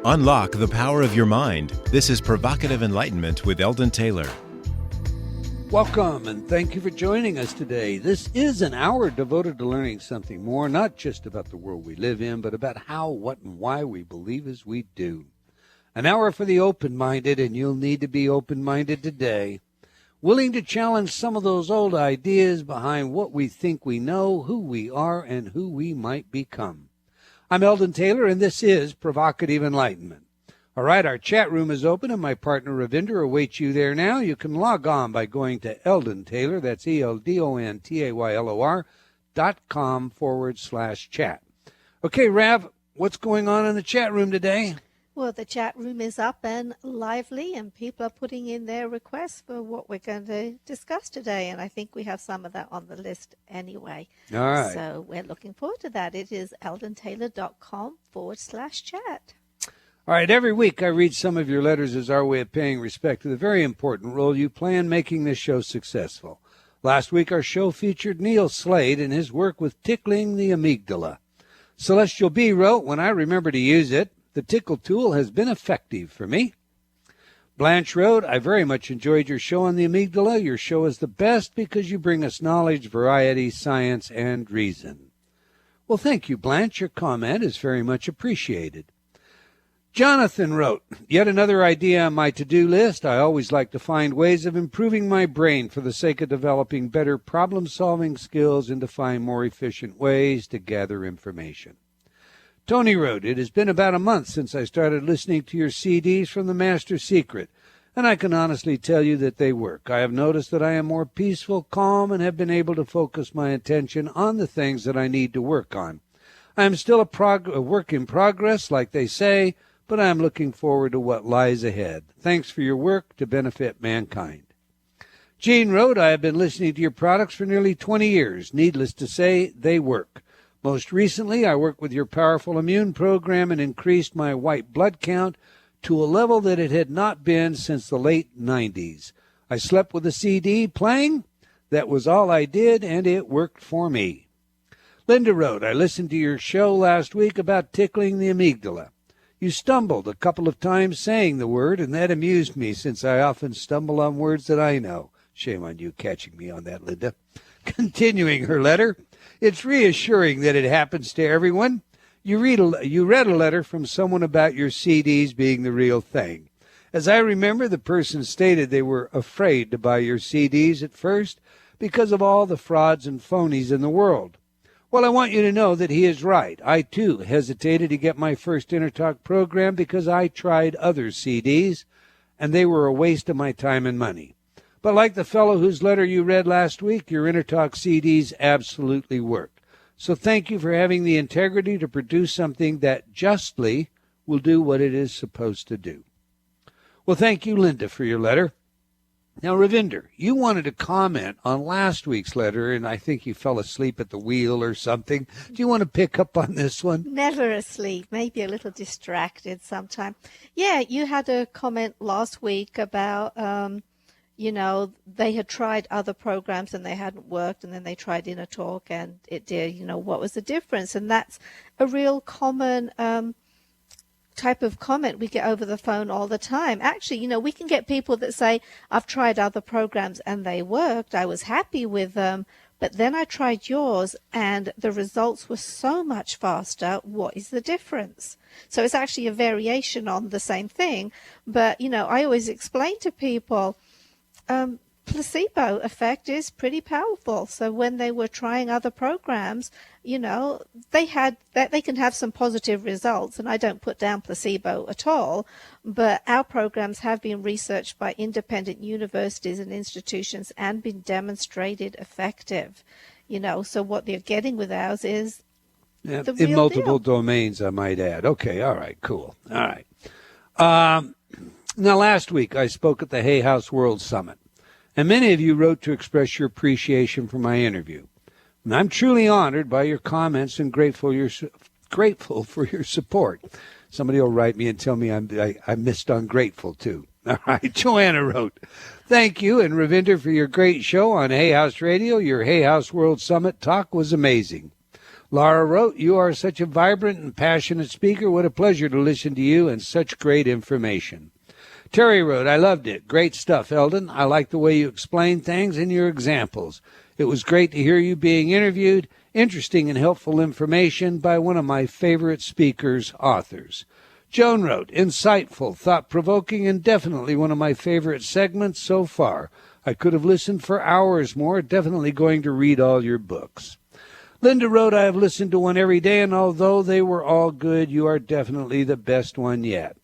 Unlock the power of your mind. This is Provocative Enlightenment with Eldon Taylor. Welcome, and thank you for joining us today. This is an hour devoted to learning something more, not just about the world we live in, but about how, what, and why we believe as we do. An hour for the open-minded, and you'll need to be open-minded today. Willing to challenge some of those old ideas behind what we think we know, who we are, and who we might become. I'm Eldon Taylor, and this is Provocative Enlightenment. All right, our chat room is open, and my partner Ravinder awaits you there now. You can log on by going to Eldon Taylor, that's ELDONTAYLOR.com/chat. Okay, Rav, what's going on in the chat room today? Well, the chat room is up and lively, and people are putting in their requests for what we're going to discuss today, and I think we have some of that on the list anyway. All right. So we're looking forward to that. It is eldontaylor.com/chat. All right, every week I read some of your letters as our way of paying respect to the very important role you play in making this show successful. Last week our show featured Neil Slade and his work with tickling the amygdala. Celestial B wrote, when I remember to use it, the tickle tool has been effective for me. Blanche wrote, I very much enjoyed your show on the amygdala. Your show is the best because you bring us knowledge, variety, science, and reason. Well, thank you, Blanche. Your comment is very much appreciated. Jonathan wrote, yet another idea on my to-do list. I always like to find ways of improving my brain for the sake of developing better problem-solving skills and to find more efficient ways to gather information. Tony wrote, it has been about a month since I started listening to your CDs from The Master Secret, and I can honestly tell you that they work. I have noticed that I am more peaceful, calm, and have been able to focus my attention on the things that I need to work on. I am still a work in progress, like they say, but I am looking forward to what lies ahead. Thanks for your work to benefit mankind. Jean wrote, I have been listening to your products for nearly 20 years. Needless to say, they work. Most recently, I worked with your powerful immune program and increased my white blood count to a level that it had not been since the late 90s. I slept with a CD playing. That was all I did, and it worked for me. Linda wrote, I listened to your show last week about tickling the amygdala. You stumbled a couple of times saying the word, and that amused me since I often stumble on words that I know. Shame on you catching me on that, Linda. Continuing her letter, it's reassuring that it happens to everyone. You read a letter from someone about your CDs being the real thing. As I remember, the person stated they were afraid to buy your CDs at first because of all the frauds and phonies in the world. Well, I want you to know that he is right. I, too, hesitated to get my first InnerTalk program because I tried other CDs, and they were a waste of my time and money. But like the fellow whose letter you read last week, your InnerTalk CDs absolutely work. So thank you for having the integrity to produce something that justly will do what it is supposed to do. Well, thank you, Linda, for your letter. Now, Ravinder, you wanted to comment on last week's letter, and I think you fell asleep at the wheel or something. Do you want to pick up on this one? Never asleep, maybe a little distracted sometime. Yeah, you had a comment last week about they had tried other programs and they hadn't worked, and then they tried InnerTalk and it did. What was the difference? And that's a real common type of comment we get over the phone all the time. Actually, we can get people that say, I've tried other programs and they worked. I was happy with them, but then I tried yours and the results were so much faster. What is the difference? So it's actually a variation on the same thing. But, I always explain to people, placebo effect is pretty powerful. So when they were trying other programs, they can have some positive results, and I don't put down placebo at all, but our programs have been researched by independent universities and institutions and been demonstrated effective. So what they're getting with ours is the real in multiple deal. domains, I might add. Okay, all right, cool. All right. Now, last week I spoke at the Hay House World Summit, and many of you wrote to express your appreciation for my interview. And I'm truly honored by your comments and grateful for your support. Somebody will write me and tell me I missed ungrateful, too. All right, Joanna wrote, thank you, and Ravinder, for your great show on Hay House Radio. Your Hay House World Summit talk was amazing. Laura wrote, "You are such a vibrant and passionate speaker. What a pleasure to listen to you and such great information." Terry wrote, "I loved it. Great stuff, Eldon. I like the way you explain things and your examples. It was great to hear you being interviewed. Interesting and helpful information by one of my favorite speakers, authors." Joan wrote, "Insightful, thought-provoking, and definitely one of my favorite segments so far. I could have listened for hours more. Definitely going to read all your books." Linda wrote, "I have listened to one every day, and although they were all good, you are definitely the best one yet."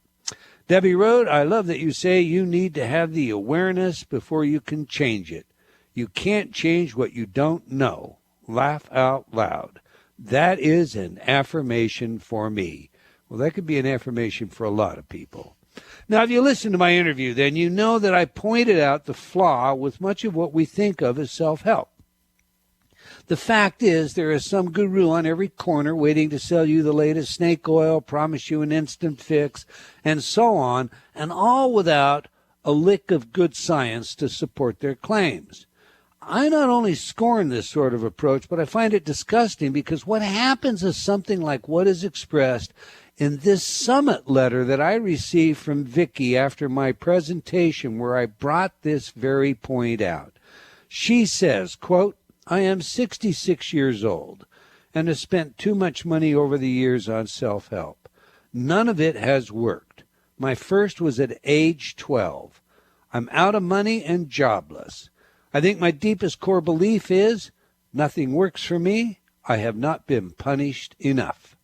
Debbie wrote, "I love that you say you need to have the awareness before you can change it. You can't change what you don't know. Laugh out loud. That is an affirmation for me." Well, that could be an affirmation for a lot of people. Now, if you listen to my interview, then you know that I pointed out the flaw with much of what we think of as self-help. The fact is, there is some guru on every corner waiting to sell you the latest snake oil, promise you an instant fix, and so on, and all without a lick of good science to support their claims. I not only scorn this sort of approach, but I find it disgusting because what happens is something like what is expressed in this summit letter that I received from Vicky after my presentation where I brought this very point out. She says, quote, "I am 66 years old and have spent too much money over the years on self-help. None of it has worked. My first was at age 12. I'm out of money and jobless. I think my deepest core belief is nothing works for me. I have not been punished enough."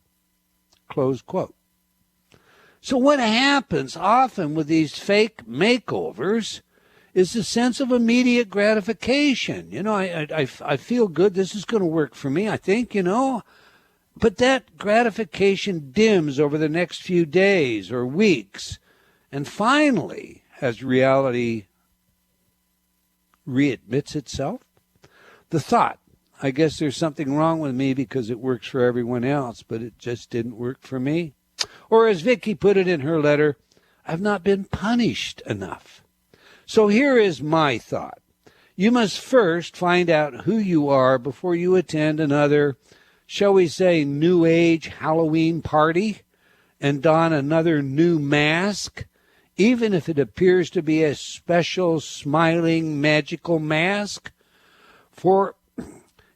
Close quote. So what happens often with these fake makeovers is the sense of immediate gratification. I feel good. This is going to work for me, I think, But that gratification dims over the next few days or weeks. And finally, as reality readmits itself, the thought, I guess there's something wrong with me because it works for everyone else, but it just didn't work for me. Or as Vicky put it in her letter, I've not been punished enough. So here is my thought. You must first find out who you are before you attend another, shall we say, New Age Halloween party and don another new mask, even if it appears to be a special, smiling, magical mask. For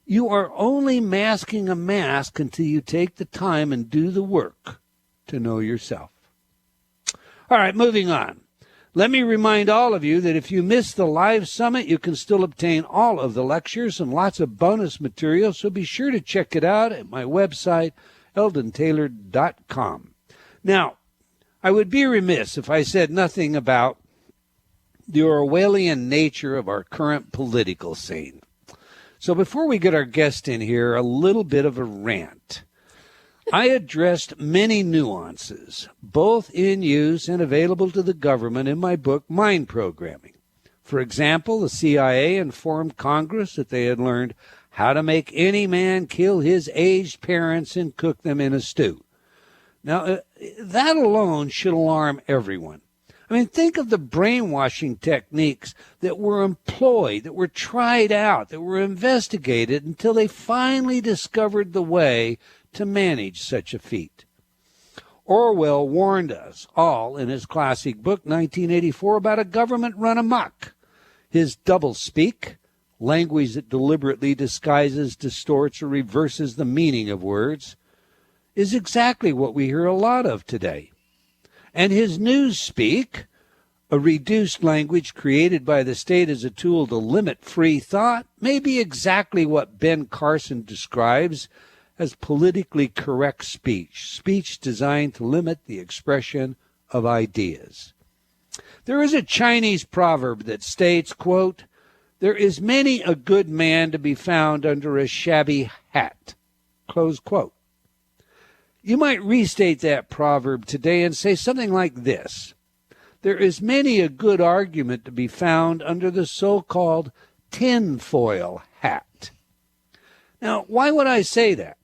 you are only masking a mask until you take the time and do the work to know yourself. All right, moving on. Let me remind all of you that if you missed the live summit, you can still obtain all of the lectures and lots of bonus material, so be sure to check it out at my website, eldontaylor.com. Now, I would be remiss if I said nothing about the Orwellian nature of our current political scene. So before we get our guest in here, a little bit of a rant. I addressed many nuances, both in use and available to the government in my book, Mind Programming. For example, the CIA informed Congress that they had learned how to make any man kill his aged parents and cook them in a stew. Now, that alone should alarm everyone. I mean, think of the brainwashing techniques that were employed, that were tried out, that were investigated until they finally discovered the way to manage such a feat. Orwell warned us all in his classic book, 1984, about a government run amok. His doublespeak, language that deliberately disguises, distorts, or reverses the meaning of words, is exactly what we hear a lot of today. And his newspeak, a reduced language created by the state as a tool to limit free thought, may be exactly what Ben Carson describes as politically correct speech designed to limit the expression of ideas. There is a Chinese proverb that states, quote, "There is many a good man to be found under a shabby hat," close quote. You might restate that proverb today and say something like this: there is many a good argument to be found under the so-called tinfoil hat. Now, why would I say that?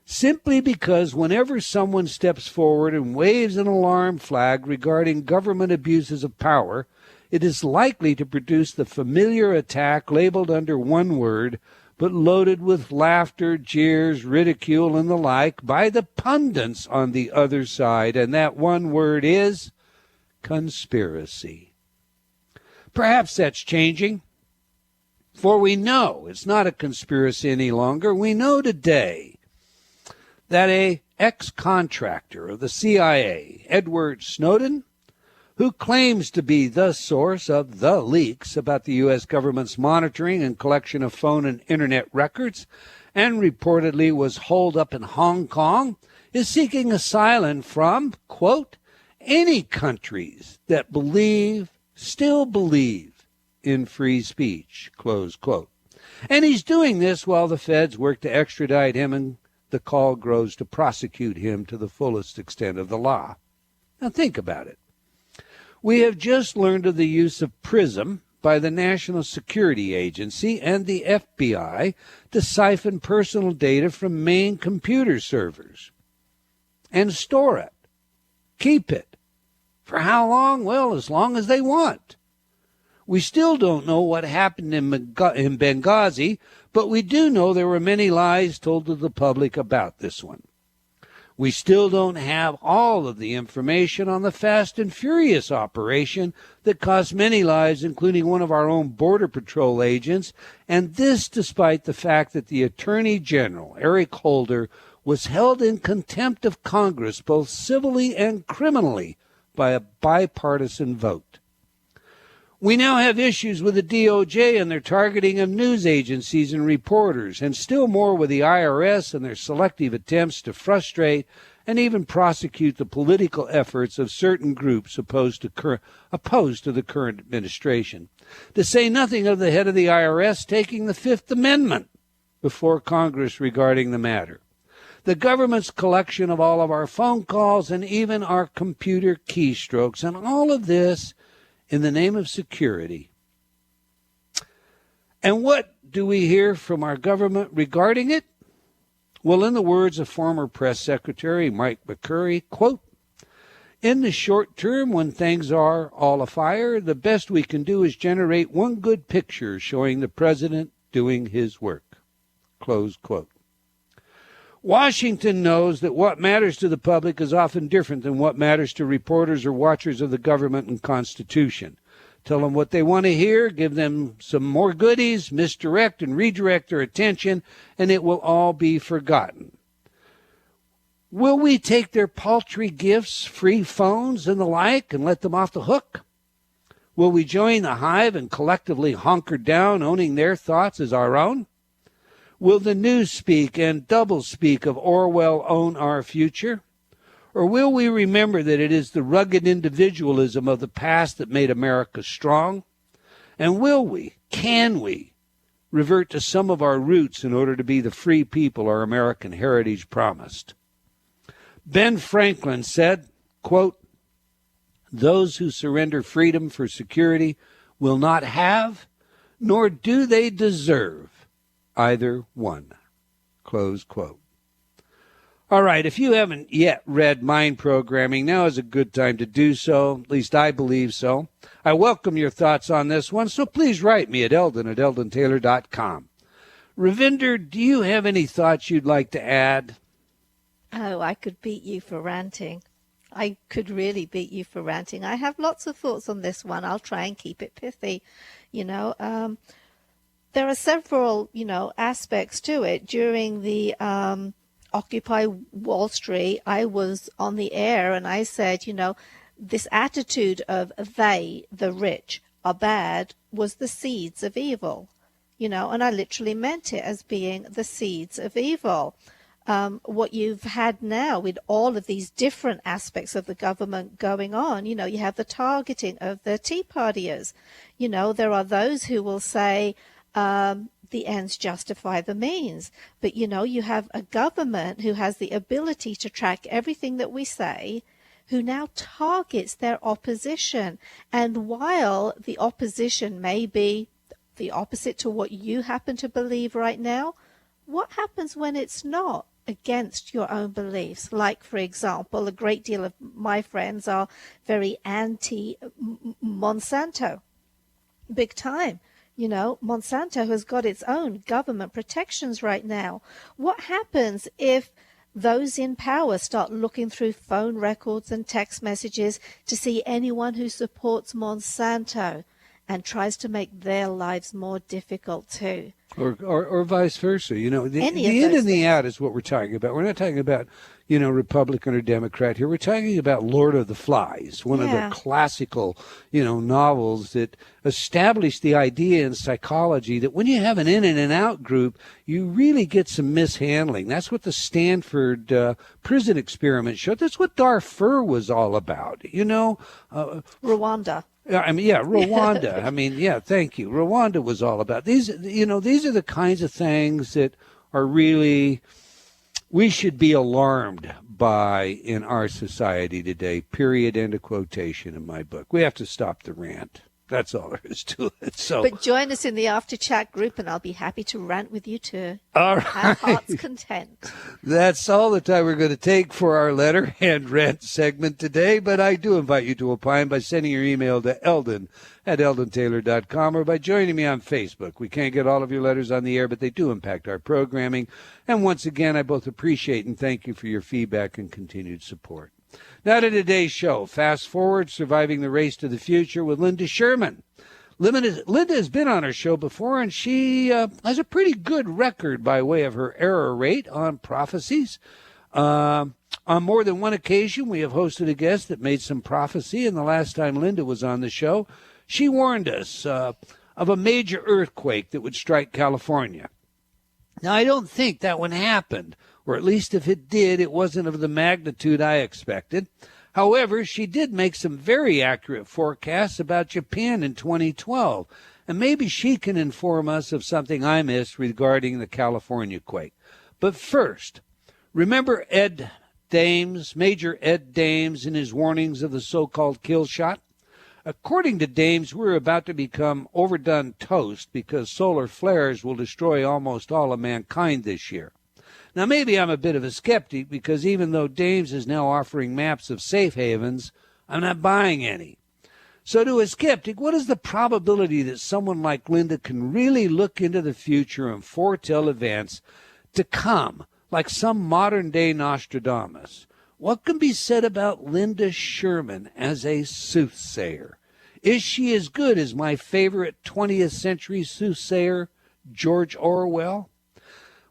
Simply because whenever someone steps forward and waves an alarm flag regarding government abuses of power, it is likely to produce the familiar attack labeled under one word, but loaded with laughter, jeers, ridicule, and the like by the pundits on the other side, and that one word is conspiracy. Perhaps that's changing, for we know it's not a conspiracy any longer. We know today that a ex-contractor of the CIA, Edward Snowden, who claims to be the source of the leaks about the U.S. government's monitoring and collection of phone and internet records, and reportedly was holed up in Hong Kong, is seeking asylum from, quote, any countries that still believe in free speech, close quote. And he's doing this while the feds work to extradite him and the call grows to prosecute him to the fullest extent of the law. Now think about it. We have just learned of the use of PRISM by the National Security Agency and the FBI to siphon personal data from main computer servers and store it, keep it. For how long? Well, as long as they want. We still don't know what happened in Benghazi, but we do know there were many lies told to the public about this one. We still don't have all of the information on the Fast and Furious operation that cost many lives, including one of our own Border Patrol agents, and this despite the fact that the Attorney General, Eric Holder, was held in contempt of Congress both civilly and criminally by a bipartisan vote. We now have issues with the DOJ and their targeting of news agencies and reporters, and still more with the IRS and their selective attempts to frustrate and even prosecute the political efforts of certain groups opposed to the current administration. To say nothing of the head of the IRS taking the Fifth Amendment before Congress regarding the matter. The government's collection of all of our phone calls and even our computer keystrokes, and all of this in the name of security. And what do we hear from our government regarding it? Well, in the words of former press secretary Mike McCurry, quote, in the short term, when things are all afire, the best we can do is generate one good picture showing the president doing his work, close quote. Washington knows that what matters to the public is often different than what matters to reporters or watchers of the government and Constitution. Tell them what they want to hear, give them some more goodies, misdirect and redirect their attention, and it will all be forgotten. Will we take their paltry gifts, free phones and the like, and let them off the hook? Will we join the hive and collectively hunker down, owning their thoughts as our own? Will the newspeak and doublespeak of Orwell own our future? Or will we remember that it is the rugged individualism of the past that made America strong? And can we, revert to some of our roots in order to be the free people our American heritage promised? Ben Franklin said, quote, those who surrender freedom for security will not have, nor do they deserve, either one, close quote. All right, if you haven't yet read Mind Programming, now is a good time to do so. At least I believe so. I welcome your thoughts on this one, so please write me at eldon@eldontaylor.com. Ravinder, do you have any thoughts you'd like to add? Oh, I could beat you for ranting. I could really beat you for ranting. I have lots of thoughts on this one. I'll try and keep it pithy. There are several, aspects to it. During the Occupy Wall Street, I was on the air and I said, this attitude of they, the rich, are bad was the seeds of evil, and I literally meant it as being the seeds of evil. What you've had now with all of these different aspects of the government going on, you have the targeting of the Tea Partiers. There are those who will say, the ends justify the means. But, you have a government who has the ability to track everything that we say, who now targets their opposition. And while the opposition may be the opposite to what you happen to believe right now, what happens when it's not against your own beliefs? Like, for example, a great deal of my friends are very anti-Monsanto, big time. You know, Monsanto has got its own government protections right now. What happens if those in power start looking through phone records and text messages to see anyone who supports Monsanto and tries to make their lives more difficult too? Or vice versa. You know, the Any of in those and the things. out is what we're talking about. We're not talking about, you know, Republican or Democrat here. We're talking about Lord of the Flies, one of the Yeah. classical, you know, novels that established the idea in psychology that when you have an in and an out group, you really get some mishandling. That's what the Stanford prison experiment showed. That's what Darfur was all about. You know, Rwanda. I mean, yeah, Rwanda. I mean, yeah, thank you. Rwanda was all about these. You know, these are the kinds of things that are really we should be alarmed by in our society today. Period. End of quotation in my book. We have to stop the rant. That's all there is to it. So, But join us in the after chat group and I'll be happy to rant with you too. all Our right. heart's content. That's all the time we're going to take for our letter and rant segment today. But I do invite you to opine by sending your email to eldon@eldontaylor.com or by joining me on Facebook. We can't get all of your letters on the air, but they do impact our programming. And once again, I both appreciate and thank you for your feedback and continued support. Now to today's show. Fast forward, surviving the race to the future with Linda Schurman. Linda has been on our show before, and she has a pretty good record by way of her error rate on prophecies. On more than one occasion, we have hosted a guest that made some prophecy, and the last time Linda was on the show, she warned us of a major earthquake that would strike California. Now, I don't think that one happened, or at least if it did, it wasn't of the magnitude I expected. However, she did make some very accurate forecasts about Japan in 2012, and maybe she can inform us of something I missed regarding the California quake. But first, remember Ed Dames, Major Ed Dames, and his warnings of the so-called kill shot? According to Dames, we're about to become overdone toast because solar flares will destroy almost all of mankind this year. Now, maybe I'm a bit of a skeptic because even though Dames is now offering maps of safe havens, I'm not buying any. So to a skeptic, what is the probability that someone like Linda can really look into the future and foretell events to come, like some modern-day Nostradamus? What can be said about Linda Schurman as a soothsayer? Is she as good as my favorite 20th century soothsayer, George Orwell?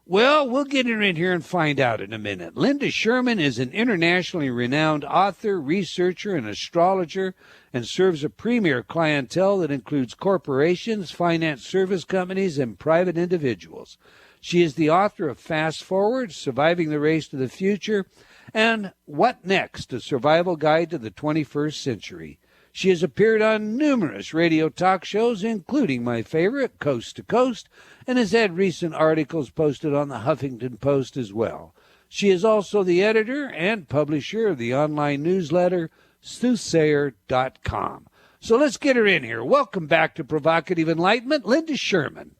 Well, we'll get her in here and find out in a minute. Linda Schurman is an internationally renowned author, researcher, and astrologer, and serves a premier clientele that includes corporations, finance service companies, and private individuals. She is the author of Fast Forward, Surviving the Race to the Future, and What Next? A Survival Guide to the 21st Century. She has appeared on numerous radio talk shows, including my favorite, Coast to Coast, and has had recent articles posted on the Huffington Post as well. She is also the editor and publisher of the online newsletter, soothsayer.com. So let's get her in here. Welcome back to Provocative Enlightenment, Linda Schurman.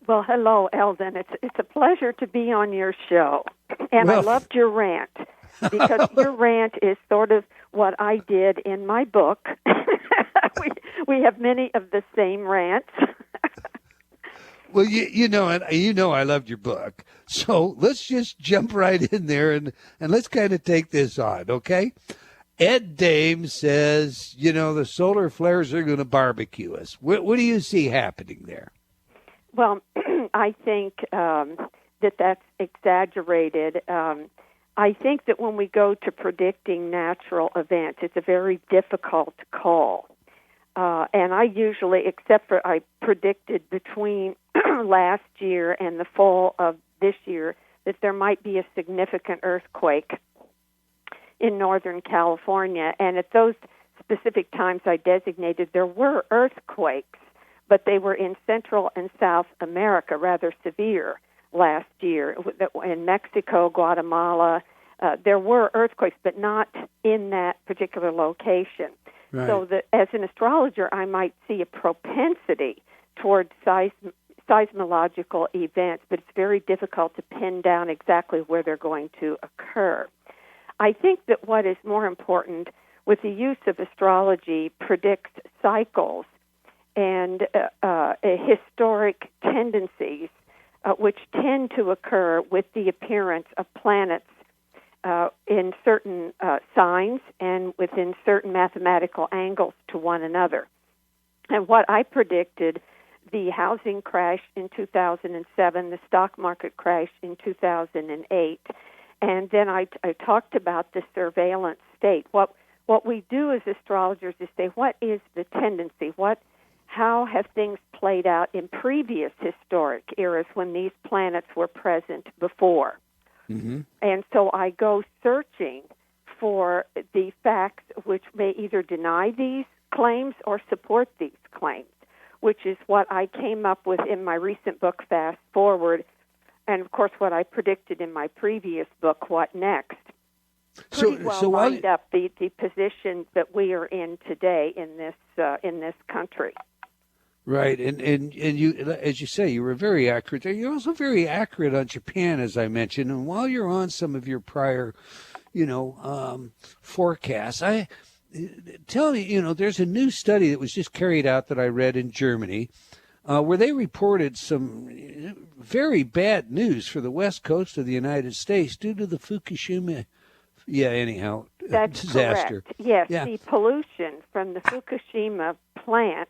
Well, hello, Eldon. It's a pleasure to be on your show. And I loved your rant because your rant is sort of what I did in my book. we have many of the same rants. Well, you know I loved your book. So let's just jump right in there and let's kind of take this on, okay? Ed Dame says, you know, the solar flares are going to barbecue us. What do you see happening there? Well, I think that's exaggerated. I think that when we go to predicting natural events, it's a very difficult call. And I usually, except for I predicted between last year and the fall of this year that there might be a significant earthquake in Northern California. And at those specific times I designated, there were earthquakes, but they were in Central and South America, rather severe last year. In Mexico, Guatemala, there were earthquakes, but not in that particular location. Right. So that as an astrologer, I might see a propensity towards seismological events, but it's very difficult to pin down exactly where they're going to occur. I think that what is more important with the use of astrology predicts cycles and historic tendencies which tend to occur with the appearance of planets in certain signs and within certain mathematical angles to one another. And what I predicted, the housing crash in 2007, the stock market crash in 2008, and then I talked about the surveillance state. What we do as astrologers is say, what is the tendency? How have things played out in previous historic eras when these planets were present before? Mm-hmm. And so I go searching for the facts which may either deny these claims or support these claims, which is what I came up with in my recent book, Fast Forward, and, of course, what I predicted in my previous book, What Next? Pretty well lined up the positions that we are in today in this country. Right, and you, as you say, you were very accurate there. You're also very accurate on Japan, as I mentioned. And while you're on some of your prior, forecasts, tell me, there's a new study that was just carried out that I read in Germany, where they reported some very bad news for the west coast of the United States due to the Fukushima. That's disaster. Correct. Yes, the pollution from the Fukushima plant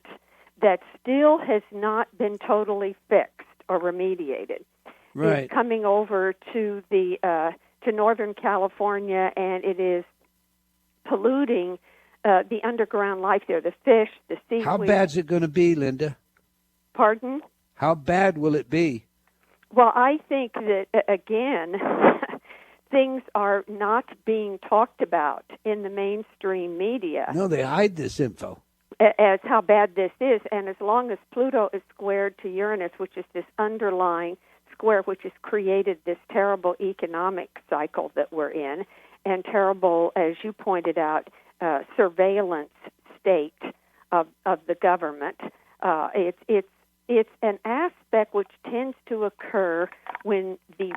that still has not been totally fixed or remediated. Right. It's coming over to to Northern California, and it is polluting the underground life there, the fish, the seaweed. How bad's it going to be, Linda? Pardon? How bad will it be? Well, I think that, again, things are not being talked about in the mainstream media. No, they hide this info. As how bad this is, and as long as Pluto is squared to Uranus, which is this underlying square which has created this terrible economic cycle that we're in, and terrible, as you pointed out, surveillance state of the government, it's an aspect which tends to occur when the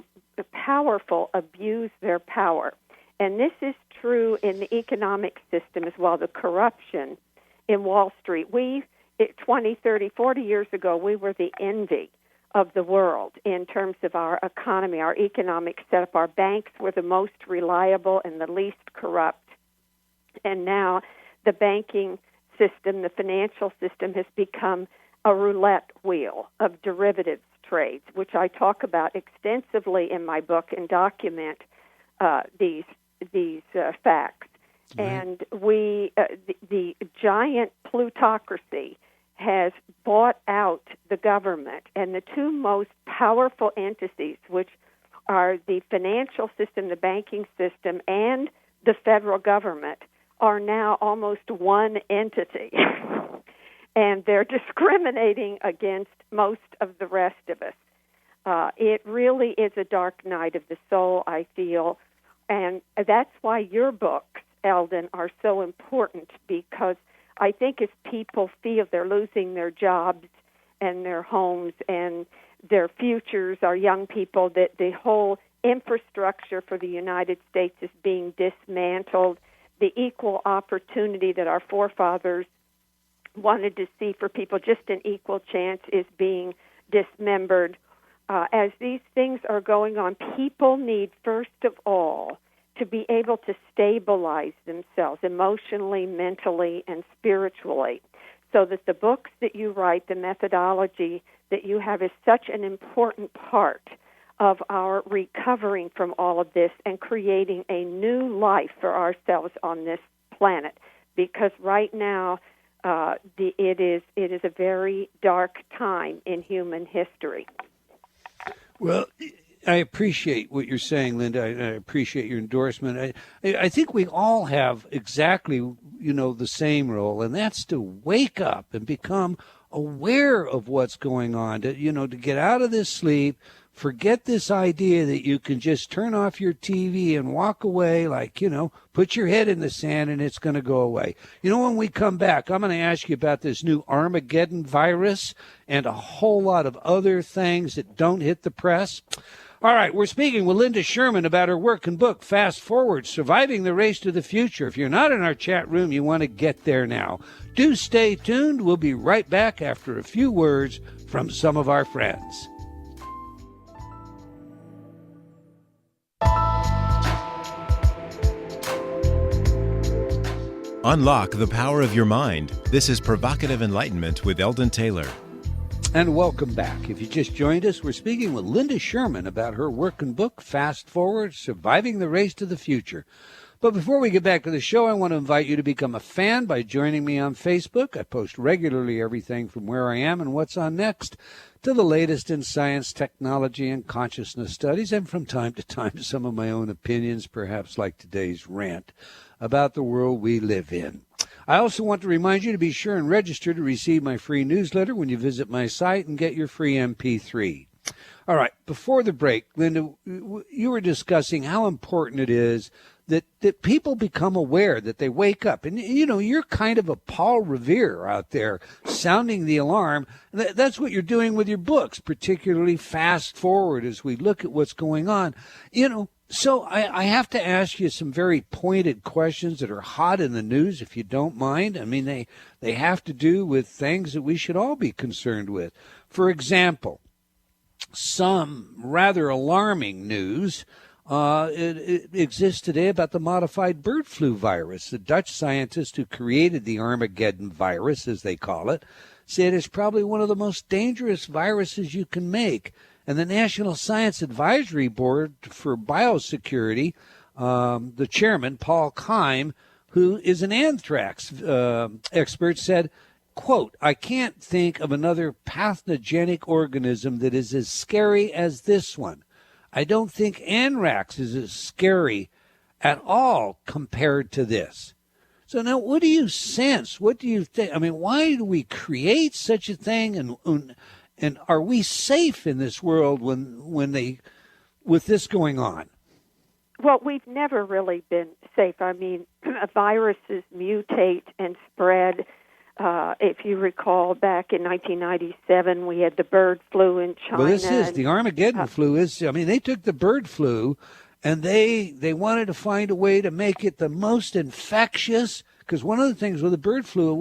powerful abuse their power. And this is true in the economic system as well, the corruption in Wall Street. 20, 30, 40 years ago, we were the envy of the world in terms of our economy, our economic setup. Our banks were the most reliable and the least corrupt. And now the banking system, the financial system, has become a roulette wheel of derivatives trades, which I talk about extensively in my book and document these facts. Right. And the giant plutocracy has bought out the government, and the two most powerful entities, which are the financial system, the banking system, and the federal government, are now almost one entity. And they're discriminating against most of the rest of us. It really is a dark night of the soul, I feel, and that's why your books, Eldon, are so important, because I think as people feel they're losing their jobs and their homes and their futures, our young people, that the whole infrastructure for the United States is being dismantled, the equal opportunity that our forefathers wanted to see for people, just an equal chance, is being dismembered. As these things are going on, people need, first of all, to be able to stabilize themselves emotionally, mentally, and spiritually, so that the books that you write, the methodology that you have, is such an important part of our recovering from all of this and creating a new life for ourselves on this planet. Because right now, it is a very dark time in human history. Well, I appreciate what you're saying, Linda. I appreciate your endorsement. I think we all have exactly, the same role, and that's to wake up and become aware of what's going on, to get out of this sleep, forget this idea that you can just turn off your TV and walk away, like, put your head in the sand and it's going to go away. When we come back, I'm going to ask you about this new Armageddon virus and a whole lot of other things that don't hit the press. All right, we're speaking with Linda Schurman about her work and book, Fast Forward, Surviving the Race to the Future. If you're not in our chat room, you want to get there now. Do stay tuned. We'll be right back after a few words from some of our friends. Unlock the power of your mind. This is Provocative Enlightenment with Eldon Taylor. And welcome back. If you just joined us, we're speaking with Linda Schurman about her work and book, Fast Forward, Surviving the Race to the Future. But before we get back to the show, I want to invite you to become a fan by joining me on Facebook. I post regularly everything from where I am and what's on next to the latest in science, technology, and consciousness studies, and from time to time some of my own opinions, perhaps like today's rant about the world we live in. I also want to remind you to be sure and register to receive my free newsletter when you visit my site and get your free MP3. All right, before the break, Linda, you were discussing how important it is that people become aware, that they wake up. And, you know, you're kind of a Paul Revere out there sounding the alarm. That's what you're doing with your books, particularly Fast Forward as we look at what's going on. You know, so I have to ask you some very pointed questions that are hot in the news, if you don't mind. I mean, they have to do with things that we should all be concerned with. For example, some rather alarming news it exists today about the modified bird flu virus. The Dutch scientist who created the Armageddon virus, as they call it, said it's probably one of the most dangerous viruses you can make. And the National Science Advisory Board for Biosecurity, the chairman, Paul Keim, who is an anthrax expert, said, quote, "I can't think of another pathogenic organism that is as scary as this one. I don't think anthrax is as scary at all compared to this." So now what do you sense? What do you think? I mean, why do we create such a thing? And are we safe in this world with this going on? Well, we've never really been safe. I mean, viruses mutate and spread. If you recall, back in 1997, we had the bird flu in China. Well, this is the Armageddon flu. They took the bird flu, and they wanted to find a way to make it the most infectious. Because one of the things with the bird flu, it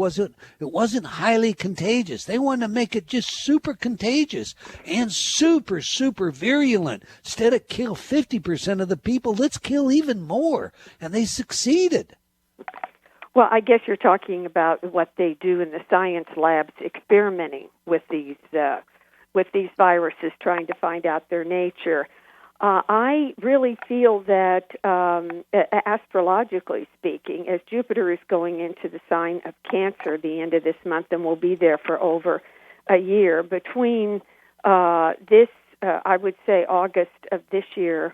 wasn't highly contagious. They wanted to make it just super contagious and super, super virulent. Instead of kill 50% of the people, let's kill even more. And they succeeded. Well, I guess you're talking about what they do in the science labs, experimenting with these viruses, trying to find out their nature. I really feel that, astrologically speaking, as Jupiter is going into the sign of Cancer the end of this month and will be there for over a year, between I would say August of this year,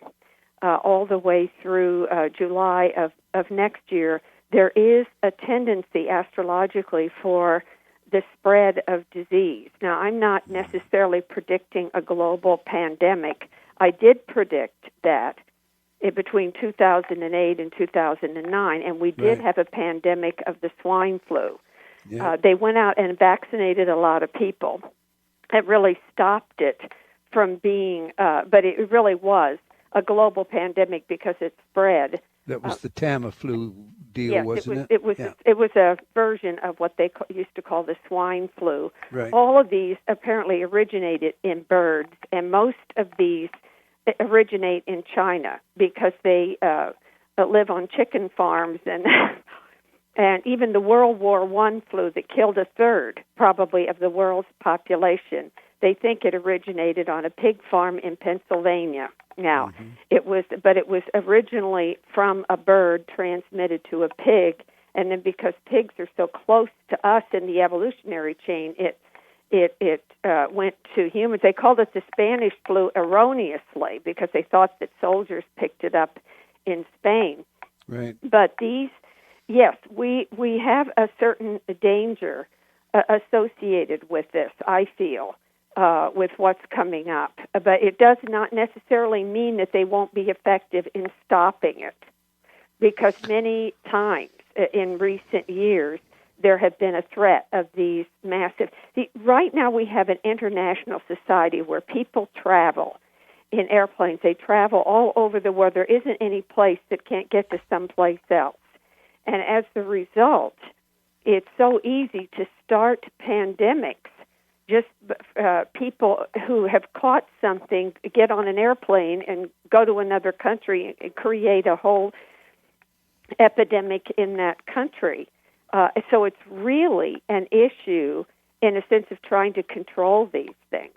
all the way through July of next year, there is a tendency astrologically for the spread of disease. Now, I'm not necessarily predicting a global pandemic. I did predict that between 2008 and 2009, and we did have a pandemic of the swine flu. Yeah. They went out and vaccinated a lot of people. It really stopped it from being, but it really was a global pandemic because it spread. That was the Tamiflu deal, wasn't it? It was a version of what they used to call the swine flu. Right. All of these apparently originated in birds, and most of these originate in China because they live on chicken farms, and and even the World War I flu that killed a third probably of the world's population, they think it originated on a pig farm in Pennsylvania. Now, it was originally from a bird transmitted to a pig, and then because pigs are so close to us in the evolutionary chain, it went to humans. They called it the Spanish flu erroneously because they thought that soldiers picked it up in Spain. Right. But these, yes, we have a certain danger associated with this, I feel. With what's coming up. But it does not necessarily mean that they won't be effective in stopping it, because many times in recent years there have been a threat of these massive... right now we have an international society where people travel, in airplanes. They travel all over the world. There isn't any place that can't get to someplace else. And as the result, it's so easy to start pandemics. Just people who have caught something get on an airplane and go to another country and create a whole epidemic in that country. So it's really an issue in a sense of trying to control these things.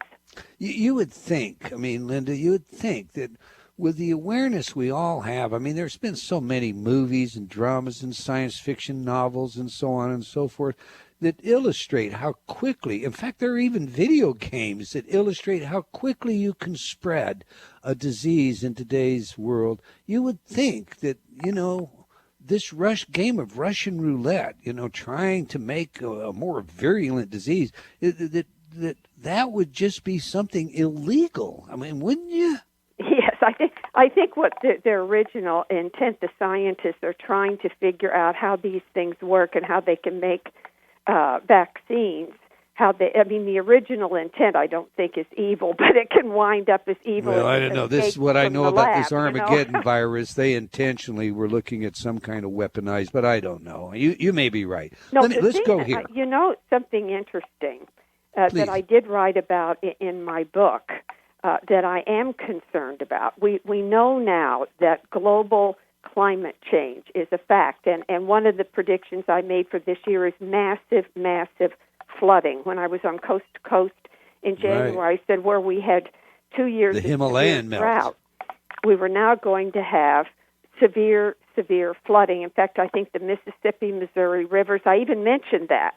You would think, Linda, you would think that with the awareness we all have, there's been so many movies and dramas and science fiction novels and so on and so forth that illustrate how quickly, in fact, there are even video games that illustrate how quickly you can spread a disease in today's world. You would think that, this game of Russian roulette, trying to make a more virulent disease, that would just be something illegal. Wouldn't you? Yes, I think what their original intent, the scientists are trying to figure out how these things work and how they can make vaccines. The original intent I don't think is evil, but it can wind up as evil. Well, I don't know. This is what I know about this Armageddon virus. They intentionally were looking at some kind of weaponized, but I don't know. You may be right. No, Let's go here. Something interesting that I did write about in my book that I am concerned about. We know now that global climate change is a fact, and one of the predictions I made for this year is massive flooding. When I was on Coast to Coast in January, I said where we had 2 years of Himalayan drought, we were now going to have severe flooding. In fact, I think the Mississippi, Missouri rivers, I even mentioned that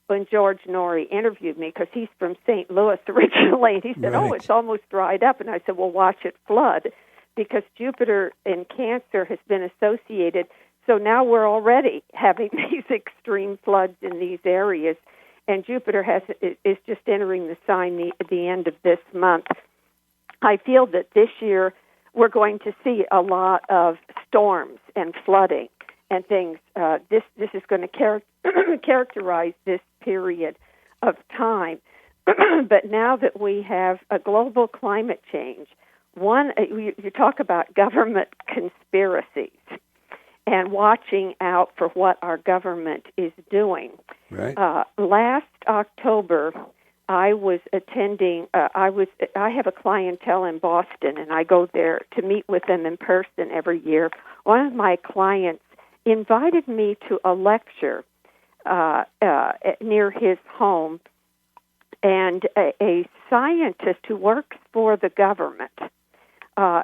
when George Norrie interviewed me, because he's from St. Louis originally, and he said, oh, it's almost dried up. And I said, well, watch it flood, because Jupiter in Cancer has been associated. So now we're already having these extreme floods in these areas, and Jupiter is just entering the sign at the end of this month. I feel that this year we're going to see a lot of storms and flooding and things. This is going to characterize this period of time. But now that we have a global climate change, you talk about government conspiracies and watching out for what our government is doing. Right. Last October, I was attending. I have a clientele in Boston, and I go there to meet with them in person every year. One of my clients invited me to a lecture near his home, and a scientist who works for the government,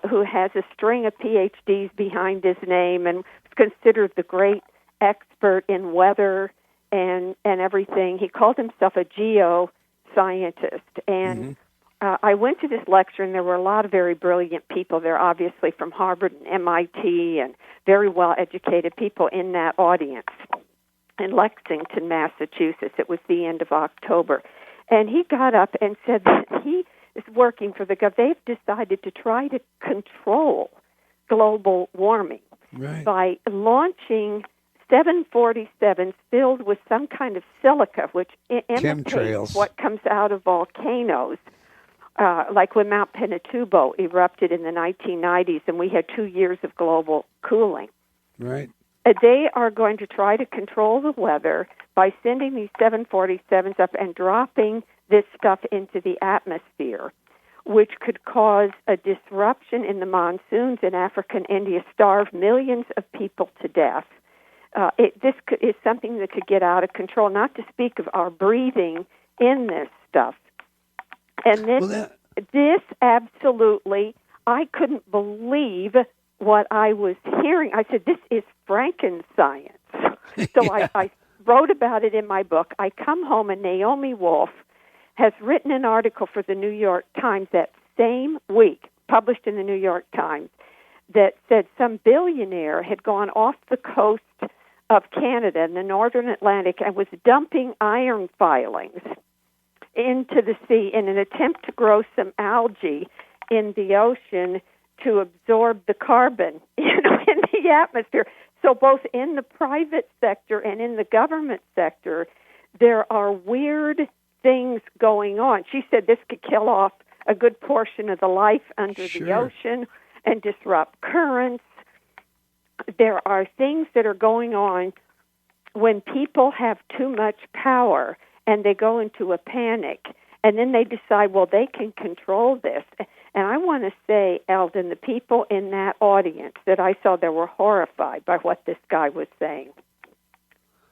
who has a string of PhDs behind his name and is considered the great expert in weather and everything. He called himself a geoscientist. And I went to this lecture, and there were a lot of very brilliant people there, obviously from Harvard and MIT, and very well-educated people in that audience in Lexington, Massachusetts. It was the end of October. And he got up and said that he is working for the government. They've decided to try to control global warming by launching 747s filled with some kind of silica, which imitates what comes out of volcanoes, like when Mount Pinatubo erupted in the 1990s, and we had 2 years of global cooling. Right. They are going to try to control the weather by sending these 747s up and dropping this stuff into the atmosphere, which could cause a disruption in the monsoons in Africa and India, starve millions of people to death. This is something that could get out of control, not to speak of our breathing in this stuff. And this absolutely, I couldn't believe what I was hearing. I said, this is Frankenscience. So I wrote about it in my book. I come home, and Naomi Wolf has written an article for the New York Times that same week, published in the New York Times, that said some billionaire had gone off the coast of Canada in the northern Atlantic and was dumping iron filings into the sea in an attempt to grow some algae in the ocean to absorb the carbon, in the atmosphere. So both in the private sector and in the government sector, there are weird things going on. She said this could kill off a good portion of the life under the Sure. ocean and disrupt currents. There are things that are going on when people have too much power and they go into a panic, and then they decide, well, they can control this. And I want to say, Eldon, the people in that audience that I saw, they were horrified by what this guy was saying.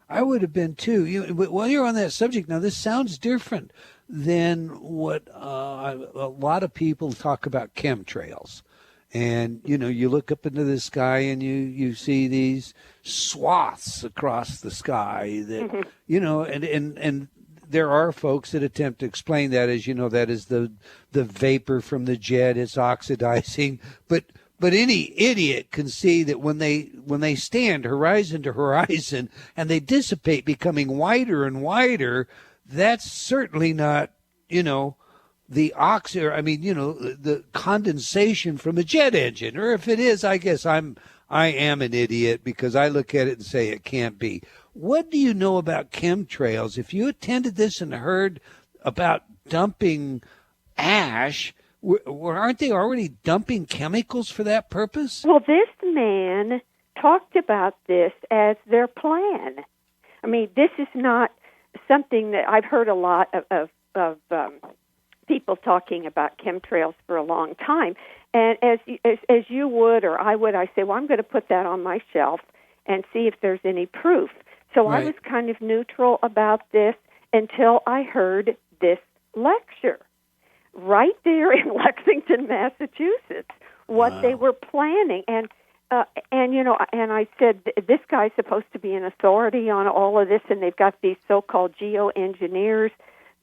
I would have been too. While you're on that subject, now this sounds different than what a lot of people talk about chemtrails. And, you look up into the sky and you see these swaths across the sky that, and there are folks that attempt to explain that as, that is the vapor from the jet, it's oxidizing. But any idiot can see that when they stand horizon to horizon and they dissipate, becoming wider and wider, that's certainly not, the the condensation from a jet engine. Or if it is, I guess I am an idiot because I look at it and say it can't be. What do you know about chemtrails? If you attended this and heard about dumping ash, aren't they already dumping chemicals for that purpose? Well, this man talked about this as their plan. I mean, this is not something that I've heard a lot of people talking about chemtrails for a long time. And as you would or I would, I say, well, I'm going to put that on my shelf and see if there's any proof. So Right. I was kind of neutral about this until I heard this lecture right there in Lexington, Massachusetts, what they were planning. And I said, this guy's supposed to be an authority on all of this, and they've got these so-called geoengineers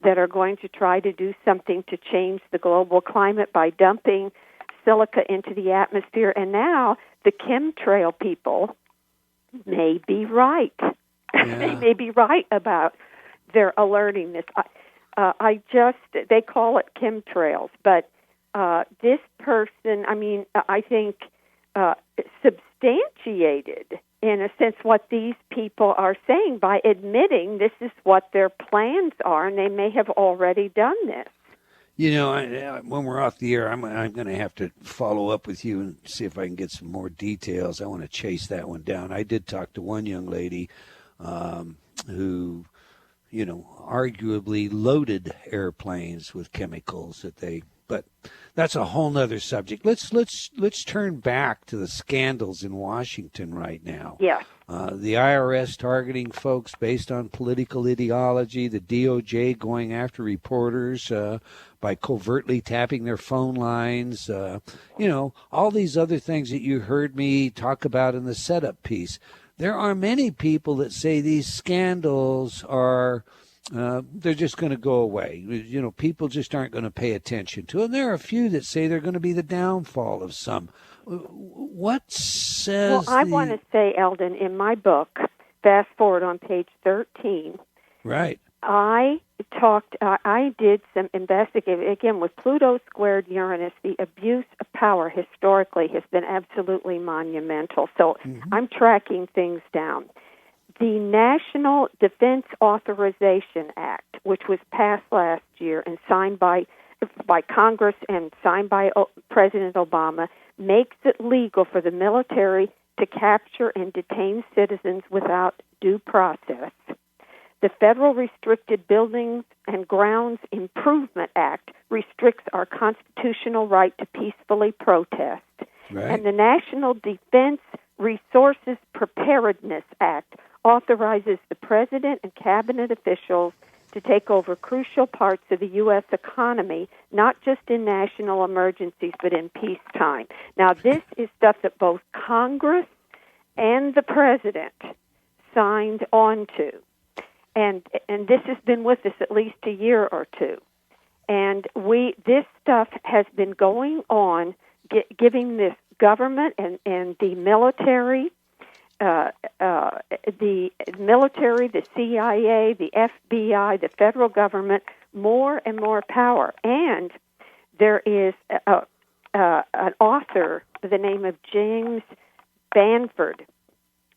that are going to try to do something to change the global climate by dumping silica into the atmosphere. And now the chemtrail people may be right. Yeah. They may be right about their alerting this. They call it chemtrails, but this person, I think substantiated, in a sense, what these people are saying by admitting this is what their plans are, and they may have already done this. When we're off the air, I'm going to have to follow up with you and see if I can get some more details. I want to chase that one down. I did talk to one young lady who, arguably loaded airplanes with chemicals but that's a whole nother subject. Let's turn back to the scandals in Washington right now. Yeah. The IRS targeting folks based on political ideology, the DOJ going after reporters by covertly tapping their phone lines, all these other things that you heard me talk about in the setup piece. There are many people that say these scandals are they're just going to go away. People just aren't going to pay attention to it. And there are a few that say they're going to be the downfall of some. What says? Well, I want to say, Eldon, in my book, fast forward on page 13. Right. I did some investigating. Again, with Pluto squared Uranus, the abuse of power historically has been absolutely monumental. So I'm tracking things down. The National Defense Authorization Act, which was passed last year and signed by Congress and signed by President Obama, makes it legal for the military to capture and detain citizens without due process. The Federal Restricted Buildings and Grounds Improvement Act restricts our constitutional right to peacefully protest. Right. And the National Defense Resources Preparedness Act authorizes the President and Cabinet officials to take over crucial parts of the U.S. economy, not just in national emergencies, but in peacetime. Now, this is stuff that both Congress and the President signed on to. And this has been with us at least a year or two. And this stuff has been going on, giving this government and the military, the CIA, the FBI, the federal government, more and more power. And there is an author by the name of James Banford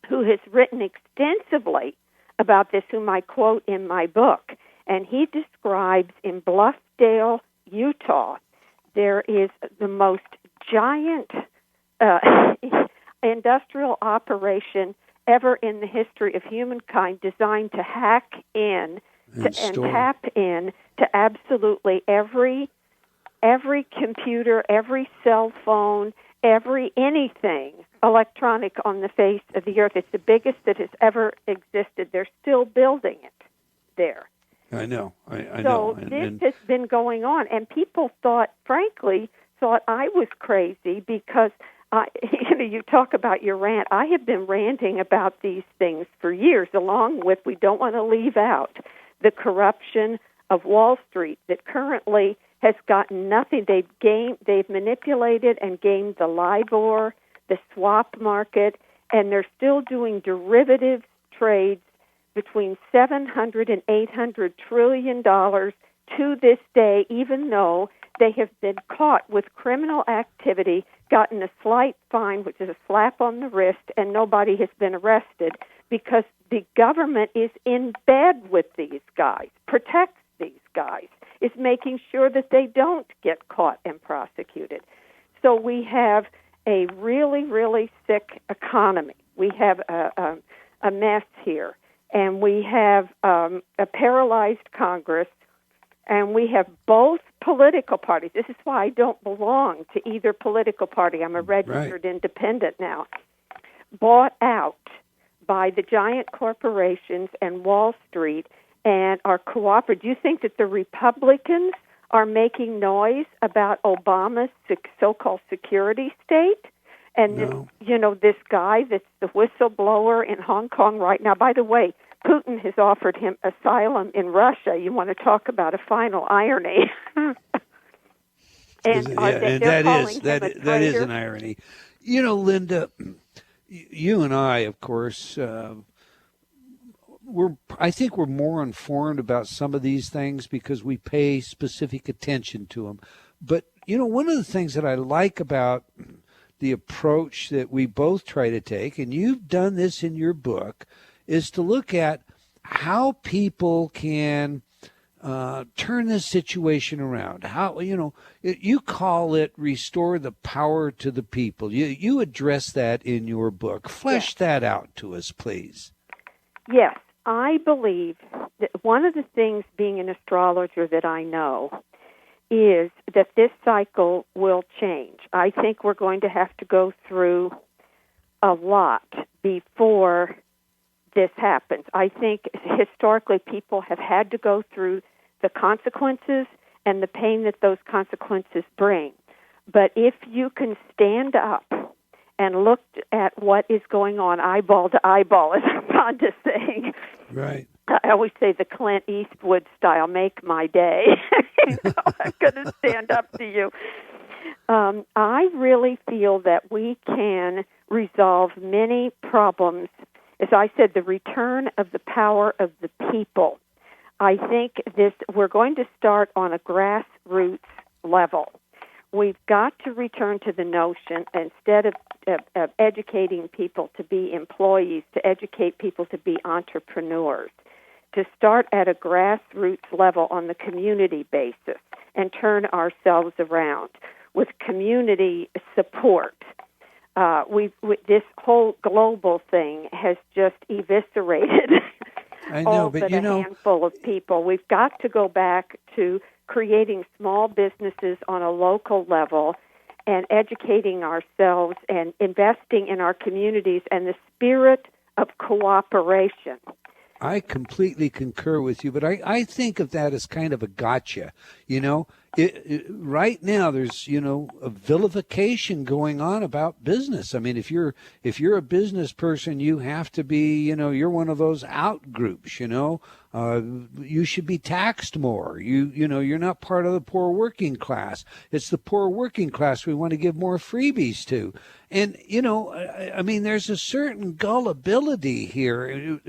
who has written extensively about this, whom I quote in my book. And he describes in Bluffdale, Utah, there is the most giant industrial operation ever in the history of humankind, designed to hack in and tap in to absolutely every computer, every cell phone, every anything electronic on the face of the earth. It's the biggest that has ever existed. They're still building it there. I know. I know. So this has been going on, and people frankly thought I was crazy because you talk about your rant. I have been ranting about these things for years, along with, we don't want to leave out, the corruption of Wall Street that currently has gotten nothing. They've manipulated and gamed the LIBOR, the swap market, and they're still doing derivative trades between $700 and $800 trillion to this day, even though they have been caught with criminal activity, gotten a slight fine, which is a slap on the wrist, and nobody has been arrested because the government is in bed with these guys, protects these guys, is making sure that they don't get caught and prosecuted. So we have a really, really sick economy. We have a mess here, and we have a paralyzed Congress, and we have both political parties. This is why I don't belong to either political party. I'm a registered independent now. Bought out by the giant corporations and Wall Street and are cooperating. Do you think that the Republicans are making noise about Obama's so-called security state? And, no. This guy that's the whistleblower in Hong Kong right now. By the way, Putin has offered him asylum in Russia. You want to talk about a final irony. And that is an irony. Linda, you and I, of course, I think we're more informed about some of these things because we pay specific attention to them. But, one of the things that I like about the approach that we both try to take, and you've done this in your book, is to look at how people can turn this situation around. How, you call it restore the power to the people. You address that in your book. Flesh that out to us, please. Yes, I believe that one of the things, being an astrologer, that I know is that this cycle will change. I think we're going to have to go through a lot before this happens. I think historically people have had to go through the consequences and the pain that those consequences bring. But if you can stand up and look at what is going on eyeball to eyeball, as I'm fond of saying. Right. I always say the Clint Eastwood style, make my day. I'm going to stand up to you. I really feel that we can resolve many problems. As I said, the return of the power of the people. I think we're going to start on a grassroots level. We've got to return to the notion, instead of educating people to be employees, to educate people to be entrepreneurs, to start at a grassroots level on the community basis and turn ourselves around with community support. This whole global thing has just eviscerated all but a handful of people. We've got to go back to creating small businesses on a local level and educating ourselves and investing in our communities and the spirit of cooperation. I completely concur with you, but I think of that as kind of a gotcha. Right now there's, a vilification going on about business. I mean, if you're a business person, you have to be, you're one of those out groups, you should be taxed more. You're not part of the poor working class. It's the poor working class we want to give more freebies to. And, I mean, there's a certain gullibility here.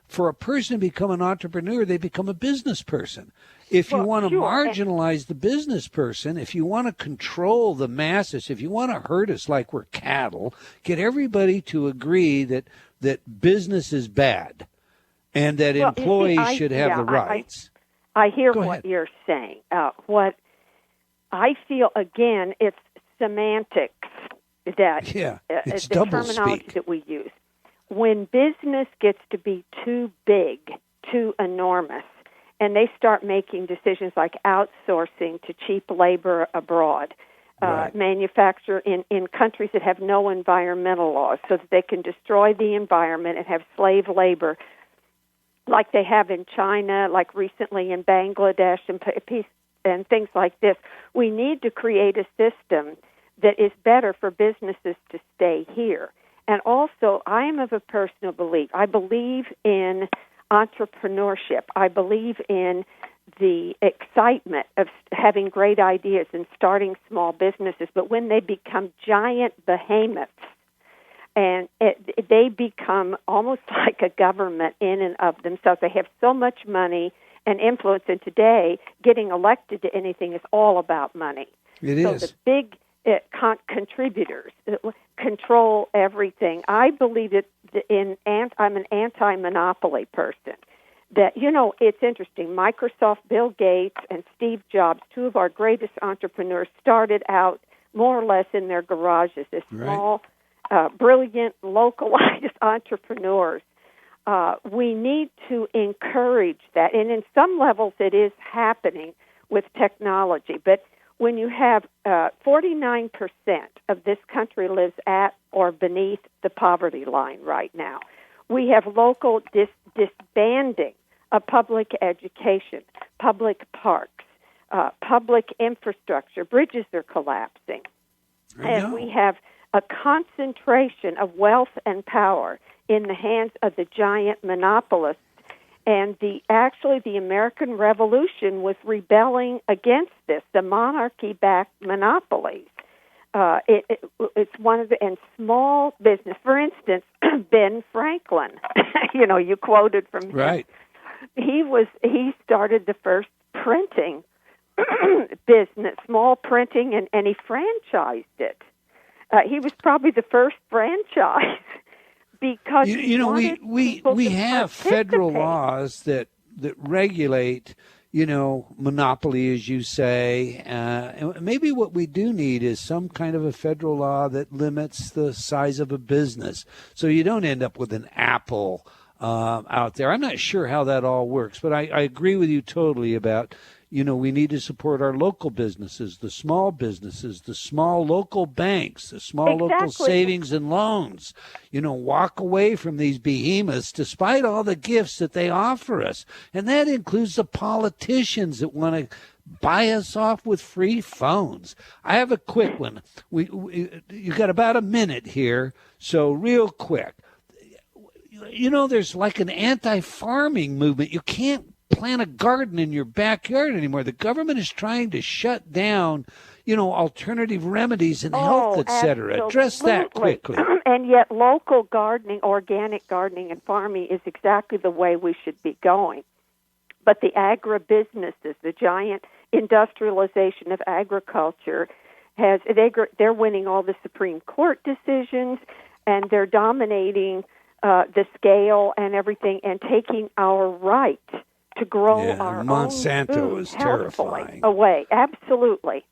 For a person to become an entrepreneur, they become a business person. If you want to marginalize the business person, if you want to control the masses, if you want to hurt us like we're cattle, get everybody to agree that business is bad and that employees should have the rights. I hear what you're saying. What I feel, again, it's semantics that it's the terminology that we use. When business gets to be too big, too enormous, and they start making decisions like outsourcing to cheap labor abroad, manufacture in countries that have no environmental laws so that they can destroy the environment and have slave labor like they have in China, like recently in Bangladesh and things like this. We need to create a system that is better for businesses to stay here. And also, I am of a personal belief. I believe in entrepreneurship. I believe in the excitement of having great ideas and starting small businesses. But when they become giant behemoths, and they become almost like a government in and of themselves. They have so much money and influence, and today getting elected to anything is all about money. It is. The big contributors control everything. I believe that I'm an anti-monopoly person. That, it's interesting. Microsoft, Bill Gates, and Steve Jobs, two of our greatest entrepreneurs, started out more or less in their garages as small, brilliant, localized entrepreneurs. We need to encourage that. And in some levels it is happening with technology. But when you have 49% of this country lives at or beneath the poverty line right now, we have local disbanding of public education, public parks, public infrastructure. Bridges are collapsing. And we have a concentration of wealth and power in the hands of the giant monopolists. And the American Revolution was rebelling against this, the monarchy-backed monopolies. It's one of the, and small business, for instance, Ben Franklin, you quoted from him. Right. He started the first printing business, small printing, and he franchised it. He was probably the first franchise because we have federal laws that regulate monopoly, as you say. And maybe what we do need is some kind of a federal law that limits the size of a business, so you don't end up with an Apple out there. I'm not sure how that all works, but I agree with you totally about. We need to support our local businesses, the small local banks, the small local savings and loans. Walk away from these behemoths despite all the gifts that they offer us. And that includes the politicians that want to buy us off with free phones. I have a quick one. You got about a minute here, so real quick. There's like an anti-farming movement. You can't plant a garden in your backyard anymore. The government is trying to shut down, alternative remedies and health, etc. Address that quickly. And yet local gardening, organic gardening and farming is exactly the way we should be going. But the agribusinesses, the giant industrialization of agriculture, they're winning all the Supreme Court decisions, and they're dominating the scale and everything and taking our right to grow our Monsanto own food is terrifying. Away, absolutely.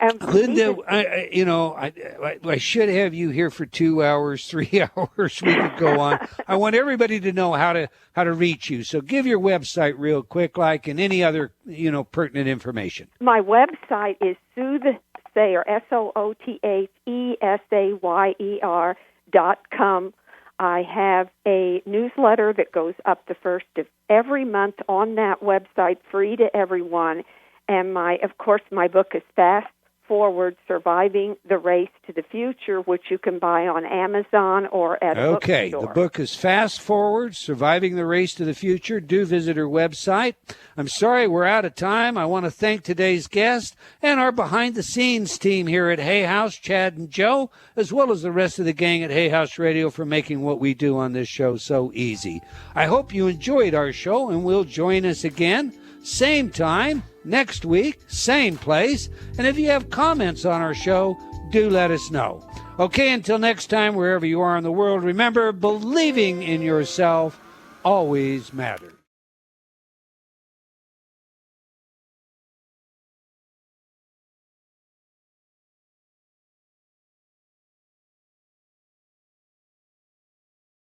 And Linda, I should have you here for 2 hours, 3 hours. We could go on. I want everybody to know how to reach you. So give your website real quick, and any other pertinent information. My website is Soothsayer, SOOTHESAYER.com. I have a newsletter that goes up the first of every month on that website, free to everyone. And my book is Fast Forward, Surviving the Race to the Future, which you can buy on Amazon or at a bookstore. The book is Fast Forward, Surviving the Race to the Future. Do visit her website. I'm sorry we're out of time. I want to thank today's guest and our behind-the-scenes team here at Hay House, Chad and Joe, as well as the rest of the gang at Hay House Radio for making what we do on this show so easy. I hope you enjoyed our show and will join us again, same time, next week, same place. And if you have comments on our show, do let us know. Okay, until next time, wherever you are in the world, remember, believing in yourself always matters.